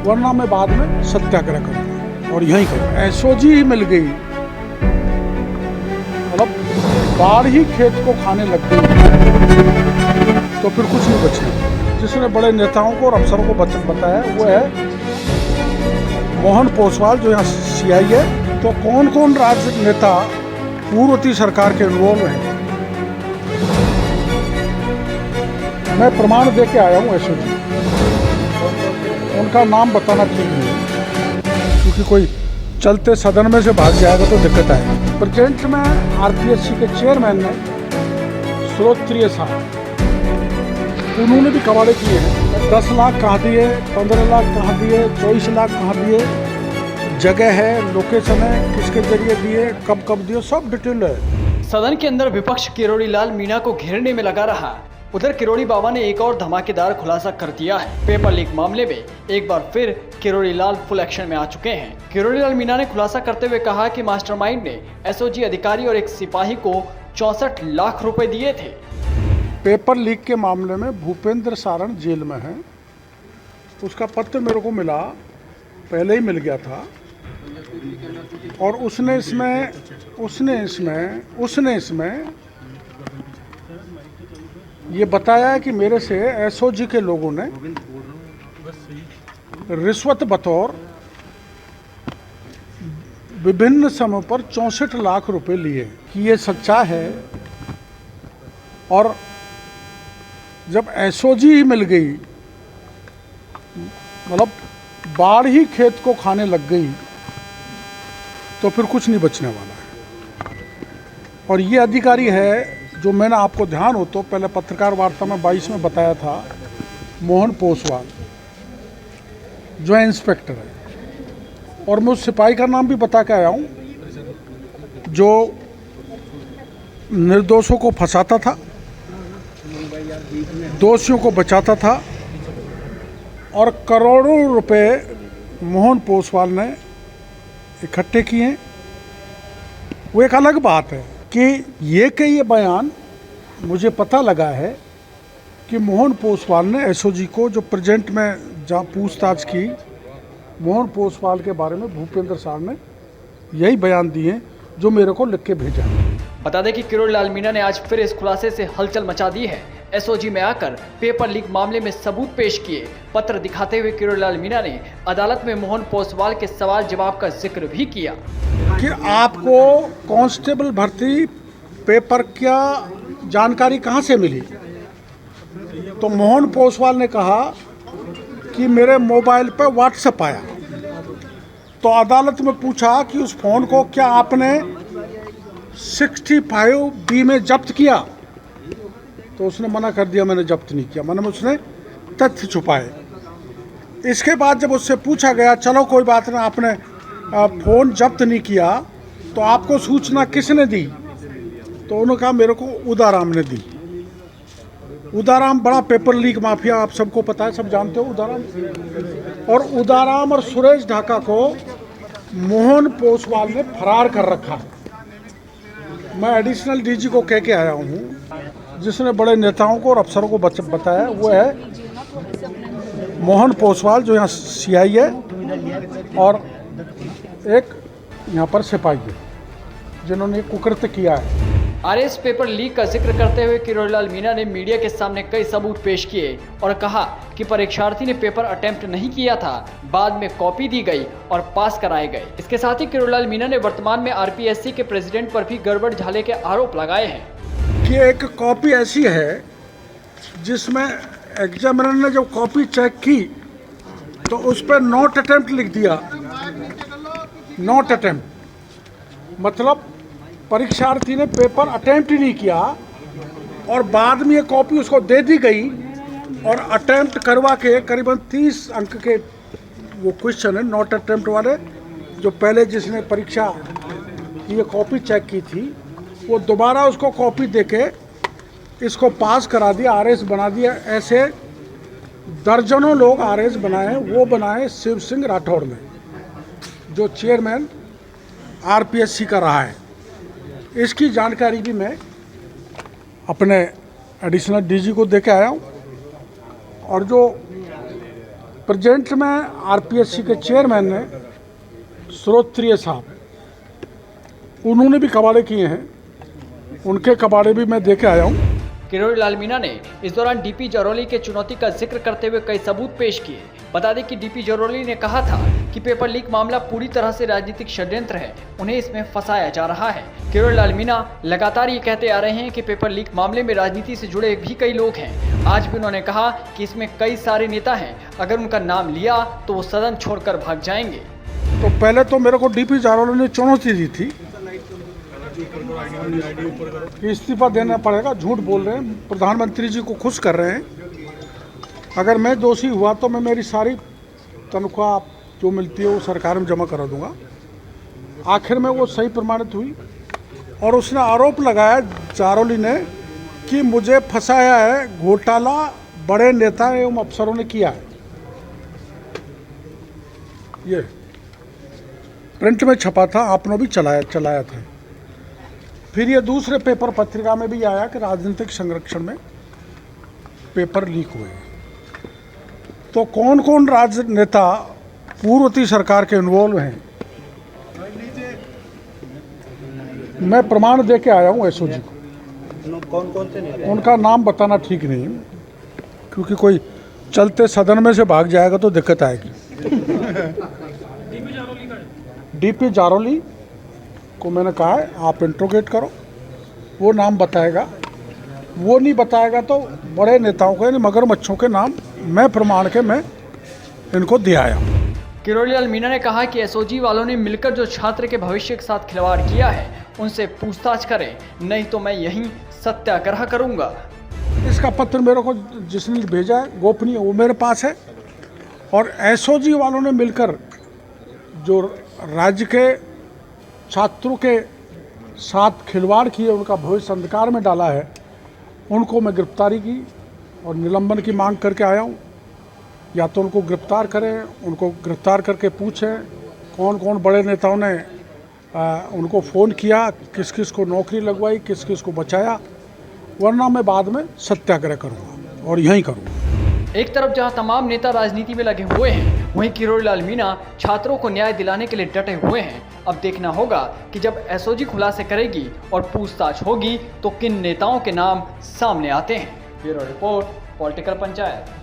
वरना मैं बाद में सत्याग्रह करूँगा और यहीं करूँगा। एसओजी ही मिल गई, मतलब बाढ़ ही खेत को खाने लग गई, तो फिर कुछ नहीं बचेगा। जिसने बड़े नेताओं को और अफसरों को बताया वो है मोहन पोसवाल, जो यहाँ सीआई है। तो कौन कौन राजनेता पूर्ववर्ती सरकार के इन्वॉल्व हैं, मैं प्रमाण दे के आया हूँ एसओजी। उनका नाम बताना ठीक नहीं है, क्योंकि कोई चलते सदन में से भाग जाएगा तो दिक्कत आएगी। प्रेजेंट में आरपीएससी के चेयरमैन ने श्रोत्रिय साहब, उन्होंने भी कबाड़े किए हैं। 10 लाख कहाँ दिए, 15 लाख कहाँ दिए, 24 लाख कहाँ दिए, जगह है, लोकेशन है, किसके जरिए दिए, कब कब दिए, सब डिटेल है। सदन के अंदर विपक्ष किरोड़ी लाल मीणा को घेरने में लगा रहा। उधर किरोड़ी बाबा ने एक और धमाकेदार खुलासा कर दिया है। पेपर लीक मामले में एक बार फिर किरोड़ी लाल फुल एक्शन में आ चुके हैं। किरोड़ी लाल मीणा ने खुलासा करते हुए कहा कि मास्टरमाइंड ने एसओजी अधिकारी और एक सिपाही को 64 लाख रुपए दिए थे। पेपर लीक के मामले में भूपेंद्र सारण जेल में है। उसका पत्र मेरे को मिला, पहले ही मिल गया था, और उसने इसमें ये बताया कि मेरे से एसओजी के लोगों ने रिश्वत बतौर विभिन्न समय पर 64 लाख रुपए लिए, कि ये सच्चा है। और जब एसओजी ही मिल गई, मतलब बाढ़ ही खेत को खाने लग गई, तो फिर कुछ नहीं बचने वाला है। और ये अधिकारी है जो मैंने आपको ध्यान हो तो पहले पत्रकार वार्ता में 22 में बताया था, मोहन पोसवाल, जो है इंस्पेक्टर है। और मैं उस सिपाही का नाम भी बता के आया हूँ, जो निर्दोषों को फंसाता था, दोषियों को बचाता था, और करोड़ों रुपए मोहन पोसवाल ने इकट्ठे किए। वो एक अलग बात है कि ये बयान मुझे पता लगा है कि मोहन पोसवाल ने एसओजी को, जो प्रेजेंट में जहाँ पूछताछ की, मोहन पोसवाल के बारे में भूपेंद्र साहब ने यही बयान दिए जो मेरे को लिख के भेजा। बता दें कि किरोड़ी लाल मीणा ने आज फिर इस खुलासे से हलचल मचा दी है। एसओजी में आकर पेपर लीक मामले में सबूत पेश किए। पत्र दिखाते हुए किरोड़ी लाल मीणा ने अदालत में मोहन पोसवाल के सवाल जवाब का जिक्र भी किया कि आपको कांस्टेबल भर्ती पेपर क्या जानकारी कहाँ से मिली। तो मोहन पोसवाल ने कहा कि मेरे मोबाइल पर व्हाट्सएप आया। तो अदालत में पूछा कि उस फोन को क्या आपने 65B में जब्त किया। तो उसने मना कर दिया, मैंने जब्त नहीं किया, मैंने उसने तथ्य छुपाए। इसके बाद जब उससे पूछा गया, चलो कोई बात ना, आपने फ़ोन जब्त नहीं किया, तो आपको सूचना किसने दी। तो उन्होंने कहा मेरे को उदाराम ने दी। उदाराम बड़ा पेपर लीक माफिया, आप सबको पता है, सब जानते हो उदाराम। और उदाराम और सुरेश ढाका को मोहन पोसवाल ने फरार कर रखा है। मैं एडिशनल डीजी को कह के आया हूँ, जिसने बड़े नेताओं को और अफसरों को बताया वो है मोहन पोसवाल, जो यहाँ सीआई है, और एक यहाँ पर सिपाही है, जिन्होंने कुकृत्य किया है। आरएस पेपर लीक का जिक्र करते हुए किरोड़ी लाल मीणा ने मीडिया के सामने कई सबूत पेश किए और कहा कि परीक्षार्थी ने पेपर अटेम्प्ट नहीं किया था, बाद में कॉपी दी गई और पास कराए गए। इसके साथ ही किरोड़ी लाल मीणा ने वर्तमान में आरपीएससी के प्रेसिडेंट पर भी गड़बड़ झाले के आरोप लगाए हैं कि एक कॉपी ऐसी है जिसमें एग्जामिनर ने जब कॉपी चेक की तो उस पर नॉट अटेम्प्ट लिख दिया। नॉट अटेम्प्ट मतलब परीक्षार्थी ने पेपर अटेम्प्ट ही नहीं किया, और बाद में ये कॉपी उसको दे दी गई, और अटेम्प्ट करवा के करीबन 30 अंक के वो क्वेश्चन है नॉट अटेम्प्ट वाले, जो पहले जिसने परीक्षा की ये कॉपी चेक की थी, वो दोबारा उसको कॉपी देके इसको पास करा दिया, आरएस बना दिया। ऐसे दर्जनों लोग आरएस बनाए। वो बनाए शिव सिंह राठौड़ ने, जो चेयरमैन आरपीएससी का रहा है। इसकी जानकारी भी मैं अपने एडिशनल डीजी को दे के आया हूँ। और जो प्रेजेंट में आरपीएससी के चेयरमैन ने श्रोत्रिय साहब, उन्होंने भी कबाड़े किए हैं, उनके कबाड़े भी मैं देके आया हूँ। किरोड़ी लाल मीणा ने इस दौरान डीपी जरौली के चुनौती का जिक्र करते हुए कई सबूत पेश किए। बता दें कि डीपी जरौली ने कहा था कि पेपर लीक मामला पूरी तरह से राजनीतिक षड्यंत्र है, उन्हें इसमें फंसाया जा रहा है। किरोड़ी लाल मीणा लगातार ये कहते आ रहे हैं कि पेपर लीक मामले में राजनीति से जुड़े भी कई लोग हैं। आज भी उन्होंने कहा कि इसमें कई सारे नेता हैं, अगर उनका नाम लिया तो वो सदन छोड़कर भाग जाएंगे। तो पहले तो मेरे को डीपी जरौली ने चुनौती दी थी कि इस्तीफा देना पड़ेगा, झूठ बोल रहे हैं, प्रधानमंत्री जी को खुश कर रहे हैं। अगर मैं दोषी हुआ तो मैं मेरी सारी तनख्वाह जो मिलती है वो सरकार में जमा करा दूंगा। आखिर में वो सही प्रमाणित हुई और उसने आरोप लगाया जारौली ने कि मुझे फंसाया है, घोटाला बड़े नेता एवं अफसरों ने किया है। ये प्रिंट में छपा था, आपने भी चलाया था। फिर ये दूसरे पेपर पत्रिका में भी आया कि राजनीतिक संरक्षण में पेपर लीक हुए। तो कौन कौन राजनेता पूर्ववर्ती सरकार के इन्वॉल्व हैं, मैं प्रमाण दे के आया हूँ एसओजी को। कौन से नेता? उनका नाम बताना ठीक नहीं, क्योंकि कोई चलते सदन में से भाग जाएगा तो दिक्कत आएगी। डीपी जारौली को मैंने कहा है आप इंट्रोगेट करो, वो नाम बताएगा। वो नहीं बताएगा तो बड़े नेताओं के यानी मगरमच्छों के नाम मैं प्रमाण के मैं इनको दे आया। किरोड़ी लाल मीणा ने कहा कि एसओजी वालों ने मिलकर जो छात्र के भविष्य के साथ खिलवाड़ किया है उनसे पूछताछ करें, नहीं तो मैं यहीं सत्याग्रह करूंगा। इसका पत्र मेरे को जिसने भेजा है गोपनीय, वो मेरे पास है। और एसओजी वालों ने मिलकर जो राज्य के छात्रों के साथ खिलवाड़ किए, उनका भविष्य अंधकार में डाला है, उनको मैं गिरफ्तारी की और निलंबन की मांग करके आया हूँ। या तो उनको गिरफ्तार करें, उनको गिरफ्तार करके पूछें कौन कौन बड़े नेताओं ने उनको फ़ोन किया, किस किस को नौकरी लगवाई, किस किस को बचाया, वरना मैं बाद में सत्याग्रह करूँगा और यहीं करूँगा। एक तरफ जहां तमाम नेता राजनीति में लगे हुए हैं, वहीं किरोड़ी लाल मीणा छात्रों को न्याय दिलाने के लिए डटे हुए हैं। अब देखना होगा कि जब एसओजी खुलासे करेगी और पूछताछ होगी तो किन नेताओं के नाम सामने आते हैं। Bureau report, political panchayat.